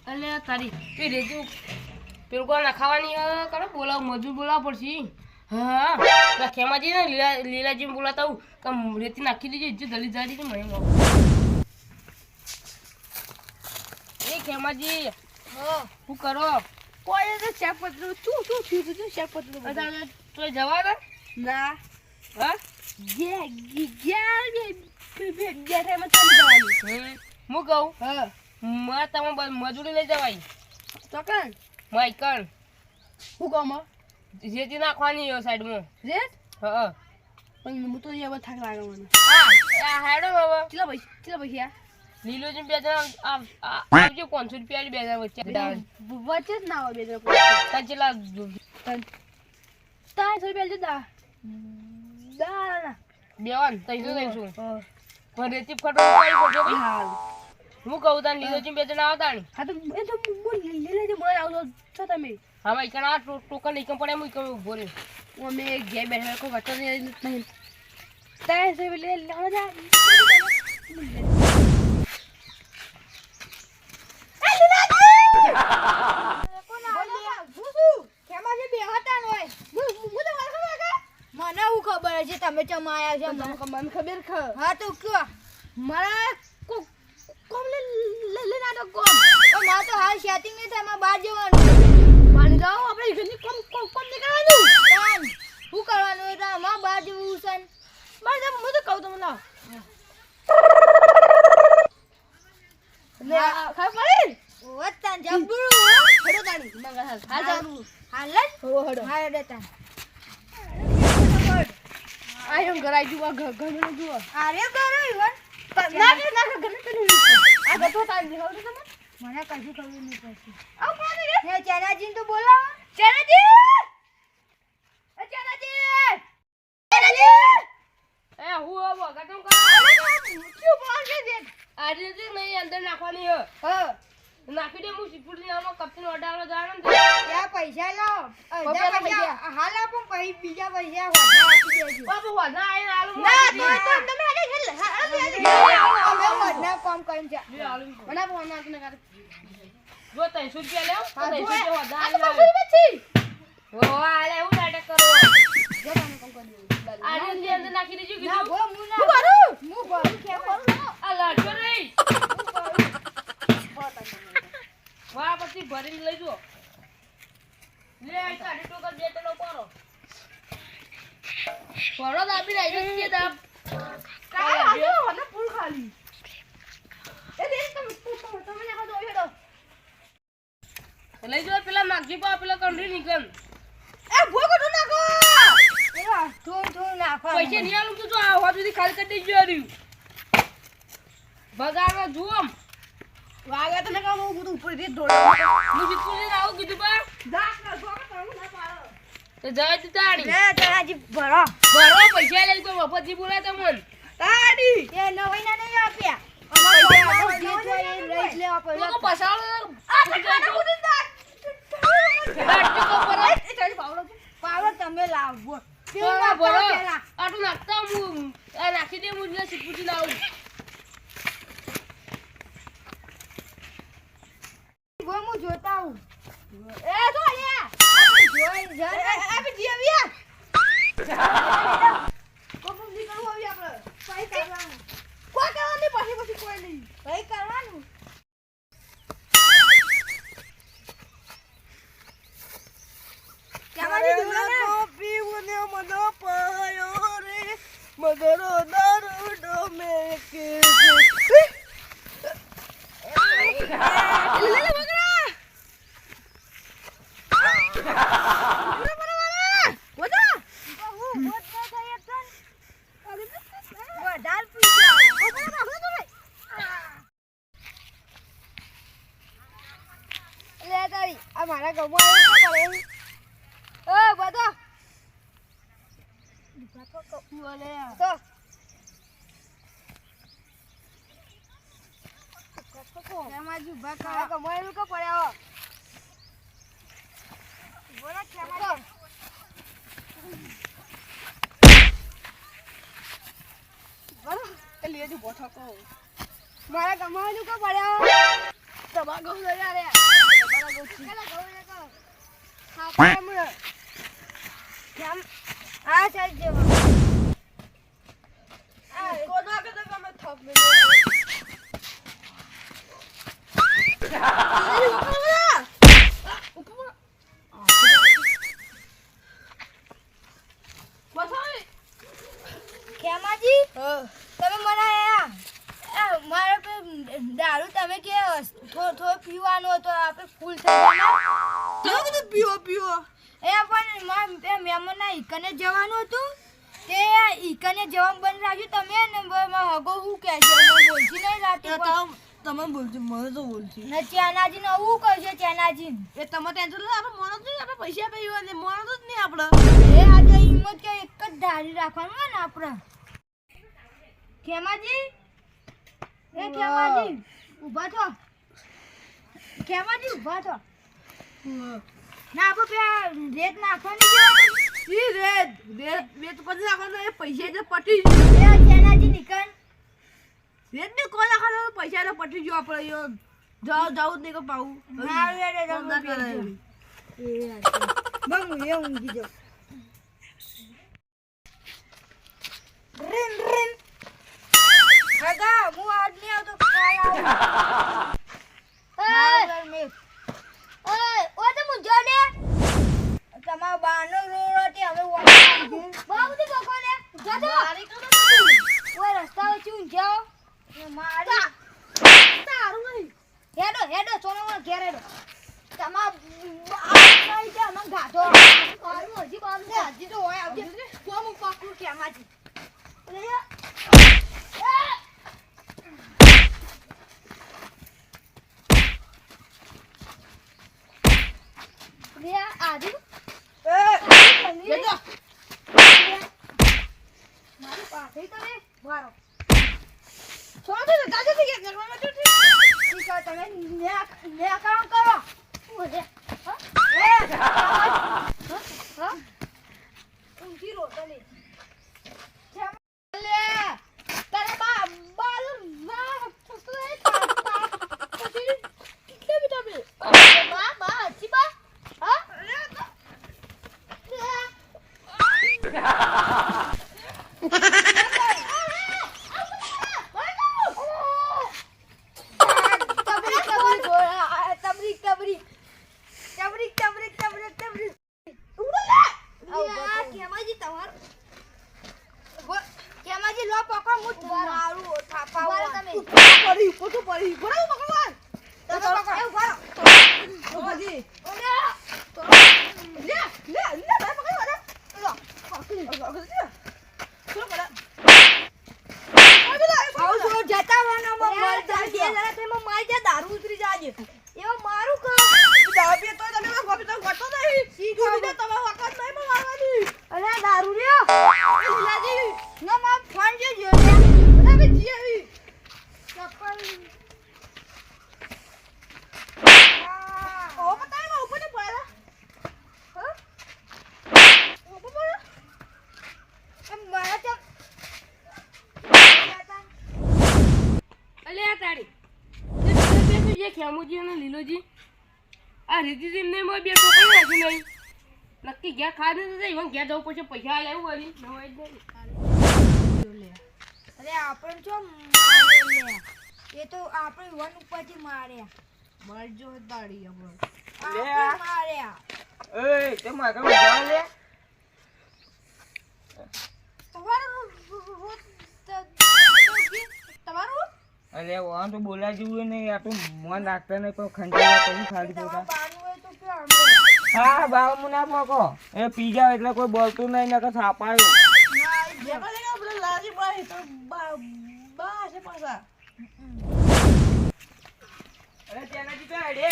અલે તારી એ રેજો પેલું કોણ ખાવાની કરે બોલાવ મજૂર બોલાવ પડશે હા પેલા ખેમાજી ને લીલાજી બોલાતા હું કે રેતી નાખી દીધી જો જલ્દી જલ્દી કે મને એ ખેમાજી શું કરો કોઈ તો શાકપત્રી શું થયું તું શાકપત્રી તો જવા દે ના હા હું કહું મારે તમે મજૂરી લઈ જવાય તો કણ માઈકણ હું કહું રેતી નાખવાની સાઈડમાં રેત હા પણ હું તો એવા થાક લાગે મને હા હેડો હવે કેટલા પૈસા લીલોજી બે જણા આવજો 500 રૂપિયા બે જણા વચ્ચે વચ્ચે જ ના હોય બે જણા કેટલા 300 રૂપિયા ના દેવાન તૈસો લઈશું પણ રેતી ફટો હું કહું તાને લીલોજી બે જણા આવતા ને હા તો એ તો લીલાજી બોલાય આવજો છો તમે હા ભાઈ કણા ટોકન એકમ પડે હું એકમ ઉભો રે અમે ઘેર બેઠા કોઈ વટો નહીં 300 રૂપિયા લેવા જા મને હું ખબર છે તમે ચમાયા છે મને ખબર હા તો કયો મારા કોમ લે ના તો કોમ મારે તો હાલ સેટિંગ નહીં થાય મારે બહાર જવાનું માની જાઓ આપણે ઘરની કોમ નહીં કરવાનું શું કરવાનું હોય તો અમારે બહાર જવું છે મારે તો હું તો કહું તમને લાવ ખબર પડી વત્તાન જબરું હડો તાણી મંગળ હાલ જાવું હાલ હો હડો હાલ દેતા આયમ ઘરાઈ જુઓ ઘરનું જુઓ અરે કરો ઈવન ના ઘરનું કરી આ ગતો તાણી હડો તમે મને કશું ખબર નહીં પડતી આવ કોણ રે હે ચેનાજીને તો બોલાવો ચેનાજી એ ચેનાજી એ હું આવો ગટમ કરો શું બોલ છે જે આ રીતે નહીં અંદર નાખવાની હે હા નાખી દે હું સિપુડી નામનો કપની ઓર્ડર જાણો ને ત્યાં પૈસા લાવો અડધા પૈસા હાલ આપો પછી બીજા પૈસા વધા આપી દેજો બાબુ વધા આઈને આલુ ના તો તમે આને અમે વધના કામ કરીને છે મને ફોન આપને કર જો 300 રૂપિયા લેવ તો 300 રૂપિયા વધા આ તો આલે પછી ઓ આલે હું નાટક કરો જો તમે કામ કરી દેજો આ રીતે અંદર નાખી દેજો ના કીધું ગો હું ના હું કરું હું કરું કેમ કરું આ લાડકો નહીં વાહ પછી ભરીને લઈ જો લે આ કાઢી ટોકર બે તનો કરો ભરો દાબી રાઈ છે દાબ કાય આજો મને ફૂલ ખાલી એ દે તમે ના દો હેડો લઈ જો પેલા માગજી પા પેલા કંડરી નીકળ એ ભોગો તો નાખો એવા થોડું નાખો પૈસા નહીં આલું તો જો આ હોત સુધી ખાલી કરી દેજો આર્યું બગાડો જુઓ વાગે તો નકા હું બધું ઉપર થી દોડ હું જીતું લઈને આવું કીધું બા દાસ ના જોકે તમે ના પાડો તો જવા તું તાડી લે ચેનાજી ભરો ભરો પૈસા લઈ તો મફતજી બોલાય તમને તાડી એ નવઈના નહીં આપ્યા અમારે જે જોઈએ એ લઈ જ લેવા તો પડે પસાડો આ તો ખાના કુદી દા એ તારી પાવડો પાવડો તમે લાવો ભરો ભરો આટલું નાખતા હું આ નાખી દે હું સિપુટી લાવું હું જોતા હું એ તો આયા જોઈ જરા એ બી જીવ્યા કોમ ની કરું આવી આપણે કઈ કરવાનું કોઈ કરવાની પછી કોઈ નહીં કઈ કરવાનું કેવાની દુવાના પીવને મનો પાયો રે મગરો દારૂ ડોમે કે મારા ગમવા ઓ બધા તો એમાં જ ઉભા ખાવા કમાયેલું કે પડ્યા બોલા કેમાં બોલો એ લેજો બોઠકો મારા કમાયેલું કે પડ્યા તમારા ઘઉં લઈ આ રે. તમારા ઘઉં થી. પેલા ઘઉં લેતો. હા, પણ કેમ? આ સાઈડ જેવો. કોનો આગળ તો તમે થપ મેલ્યો. ખેમાજી તમે મને મારે દારૂ તમે કે થોડો પીવાનો હતો આપણે ફૂલ થઈ ગયા પીવો એ પણ મહેમાનના ઈકને જવાનું હતું તે ઈકને જવાનું બંધ રાખ્યું તમે ને હગો હું કહેજો બોલતી નહીં રાતે તમે બોલજો મને તો બોલજો ને ચેનાજી ને હું કહેશે ચેનાજી એ તમે ટેન્શન લો આપણે મોનો જ નહીં આપણે પૈસા પૈવા ને મોનો જ નહીં આપણે એ આજે હિંમત કે એક જ ધારી રાખવાનું હોય ને આપણે ખેમાજી એ ખેમાજી ઊભા થો ખેમાજી ઊભા થો ના આપણે પેલા રેત નાખવાની છે ઈ રેત તો પછી નાખવાનો એ પૈસા જે પટી એ ચેનાજી નીકળ રેત ને કોઈ નાખવાનો પૈસા તો પટી ગયો આપણે જાવ જ નહીં કે પાવું ના રે રે ના કરે બમ એ ઊંઘી જાવ રીન રીન હગા હું આજ નહીં આવતો કાલ આવું ઓય તો મુજો ને તમારા બાનો રોડે હવે બહુ બધી બકો ને જજો ઓય રસ્તા વચ્ચે ઊંઘ્યો મારી તારું નહીં હેડો સોનો ઘેર હેડો તમાર આઈ છે અમન ગાધો મારું હજી બામ છે હજી તો હોય આવજે કોમ પાકું કેમાજી લે આદુ જજો મારી પાસે તમે મારો છોડો તો દાદા થી કે ઘરમાં તો ઠીક છે તમે ને કામ કરો ઓલે હા ઊંઘી રોતો લે લે તારા બાલ ના ફસલે પછી કેટલે બેટા બે બા અચ્છી બા હા પડી પોતો પડી બરાબર ભગવાન ઓજી લે દારૂ ઉતરી જાજે એવો મારું કામ દાબી તો તમે ગોપી તો ગટો નહીં સીધું તમે વખત નહીં મારવાની અરે દારૂ લ્યો લીલાજી ના માં ફોન જે જો તમે જીવી ચપ્પલ ઓ પતા માં ઉપર ને પડ્યા હા ઉપર પડ્યા એમ મારા ચપ અલે આ તારી જે ખેમુજી અને લીલોજી આ રીતિજી ને મોય બે ટોકરી રાખી નહીં નક્કી ઘેર ખાધું તો ઈવન ઘેર જવું પડશે પૈસા લેવું વળી નવાઈ દે અરે આપણે જો માર્યા એ તો આપણે વન ઉપરથી માર્યા મારજો દાડી આપણો આપણે માર્યા એ તે માગા મજા લે તમારું અરે વાં તો બોલા જેવું નહીં આ તો મન રાખતા નહીં પણ ખંજાવા પછી ખાલી તમારા પોતા બાનું હોય તો કે અમે હા બાવ મુના પોકો એ પી જાવ એટલે કોઈ બોલતું નહીં નકર થાપાયું જે પણ આપણે લાજી ભાઈ તો બા છે પાછા અરે તેનાજી તો અડે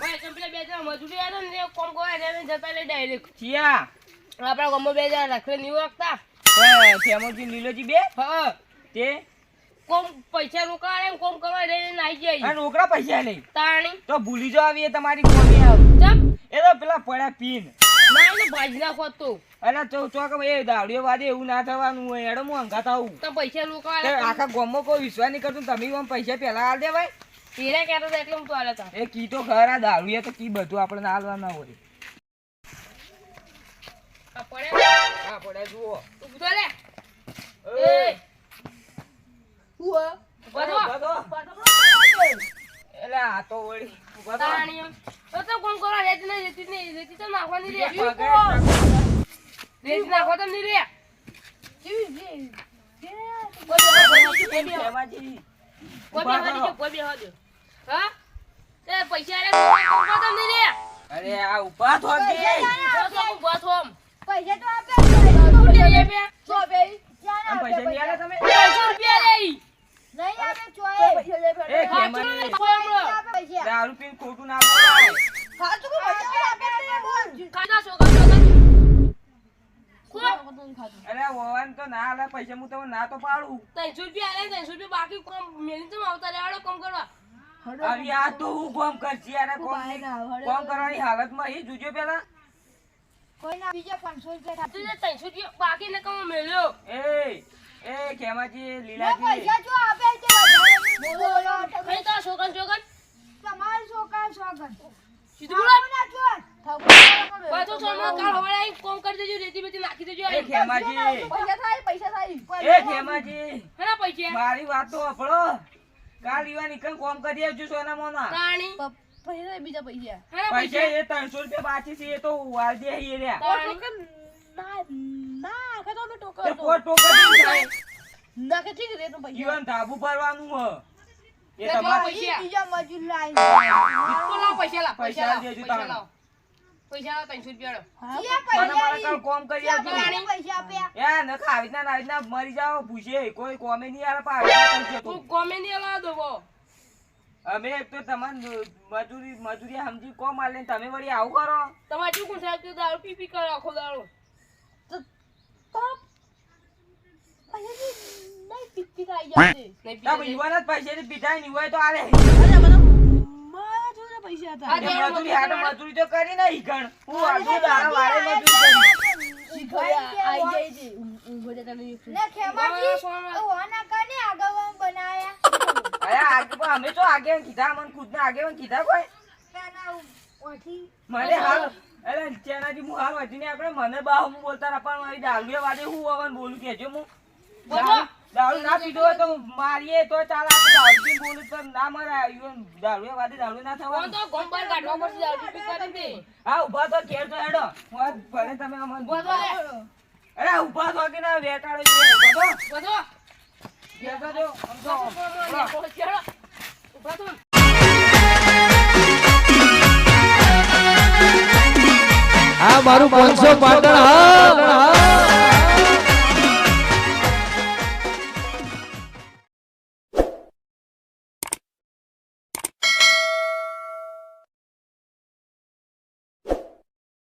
ભાઈ કંપલે બે જણા મજૂરી આવે ને એ કોમ કોઈ એને જતા લે ડાયરેક્ટ ચિયા આપણા ગામમાં બે જણા રાખડે નહીં રાખતા ફેમોજી લીલોજી બે હા તે કોમ પૈસા રોકાડે ને કોમ કરવા લઈને આવી જાય અને ઓકરા પૈસા લઈ તાણી તો ભૂલી જો આવી એ તમારી કોમી આવ ચમ એ તો પેલા પડ્યા પીન ના ને ભાજી નાખો તો અરે ચોક એ દાવડીઓ વાદે એવું ના થવાનું હોય એડો હું અંગાત આવું તો પૈસા તે રોકાડે આખા ગામમાં કોઈ વિશ્વાસ નહીં કરતું તમે આમ પૈસા પહેલા આલ દેવાય હીરા કહેતો હતો એટલે હું તો આલ્યો તા. એ કી તો ઘર આ દારૂ તો કી બધું આપણે ના આલવાના હોય. આ પડે હા પડે જુઓ. તું ઉભો રે. એ ઉભો થો. એટલે આ તો વળી ઊભા થો. તાણીઓ. તો કોણ કરો રેતી તો નાખવાની રે. પગે રેતી નાખો તો નહીં રે. ખેમાજી. કોઈ બે હોજો, કોઈ બે હોજો. હા? તે પૈસા રે કોણ તો નહીં રે. અરે આ ઊભા થો કે તો ઉભો થો. પૈસા તો આપે તું લે બે. આમ પૈસા નહીં આલે તમે? 500 રૂપિયા લે. નહીં આપે ચોય એ ખેમાજી પૈસા દારૂ પીને ખોટું ના બોલાય. સાચું કહું, પૈસા આપે ને બોલ. ખાધા છોકરા. અરે ઓવાન તો ના આલે પૈસા હું તમને ના તો પાડું. 300 રૂપિયા આલે 300 રૂપિયા બાકી કોમ મેલી તો આવતા રહેવાડો કોમ કરવા. હવે આ તો હું કોમ કરશી યાર કોમ કરવાની હાલતમાં એ જોજો પેલા. કોઈ ના બીજા 500 રૂપિયા તું જે 300 રૂપિયા બાકી ને કોમ મેલ્યો. એ ખેમાજી ના લીલાજી પૈસા જો આપે તે બોલો કઈ તો છોકરા તમાર છોકરા છોકર સીધું બોલો. ના ચોર પાછો સોમવાર કાલ હવારે આવીને કોમ કરી દેજો રેતી બેતી નાખી દેજો એ ખેમાજી પૈસા થાય. એ ખેમાજી હેના પૈસા મારી વાત તો સાંભળો. કાલ ઈવા નીકળ કોમ કરી આવજો સોના મોના. તાણી પૈસા બીજા પૈસા. હેના પૈસા પૈસા એ 300 રૂપિયા બાકી છે એ તો વાલ દે હી રહ્યા. તાણી ના આખા તો અમે ટોકર તે તો. પોટ ટોકર થાય. ના કે ઠીક રે તો પૈસા. ઈવન ધાબુ ભરવાનું હ. એ કેટલા તમારે પૈસા બીજા મજૂર લાઈ ઈકો લાવ પૈસા લાવ પૈસા લાવ, દેજો પૈસા તાણે. લાવ પૈસા લાવ 300 રૂપિયા હા, જે મને મારા પૈસા કાલ કોમ કરી આવજો. પૈસા આપ્યા યા નખા આવી રીતના મરી જાઓ ભૂસે કોઈ કોમે નહીં આલે પણ આવી રીતના કરજો તું તો. કોમે નહીં લાવ દો. અમે એક તો તમને મજૂરી સમજી કોમ આલે ને તમે વળી આવું કરો. તમારે શું કોણ સાહેબ કે દારૂ પી કરો આખો દારૂ. તો પૈસા નહીં પીતી થઈ જાય. નહીં તમે પી ઈવાના જ પૈસા થી પીધા નહીં હોય તો આલે. અરે બધા મારા જોડે પૈસા હતા. આ એ મજૂરી હાટે મજૂરી તો કરી નહીં ગણ. હું આજુ દાડા વાળે મજૂરી કરી. શીખવાડી આઈ જાય છે. ઊંઘો જતા નહીં. ને ખેમાજી ઓના કને આગળ બનાયા અરે આગે પણ અમે તો આગે કીધા મને ખુદને આગે કીધા કોઈ. કાના ઓઠી મને હાલ અરે ચેનાજી હું હાલ વધીને આપણે મને બાહુ બોલતા ના પણ મારી દારૂએ વાડે હું આવન બોલું કેજો હું. બોલો. દારૂ ના પીધો હોય તો મારીએ તો ચાલ આપણે દારૂ પીને બોલું તો ના મરાય. ઈવન દારૂએ વાડે દારૂ ના કોણ થવાનું. તો ગોમ બહાર કાઢવા પડશે દારૂ પી કરી દે. હા ઊભા તો ઘેર તો હેડો. હું ભલે તમે અમને ઉભા થો લે. અરે ઊભા તો કે ના વેટાડો છે બધો બધો ઘેર તો જો આમ તો ઉભા થો. આ મારું 500 પાટણ હા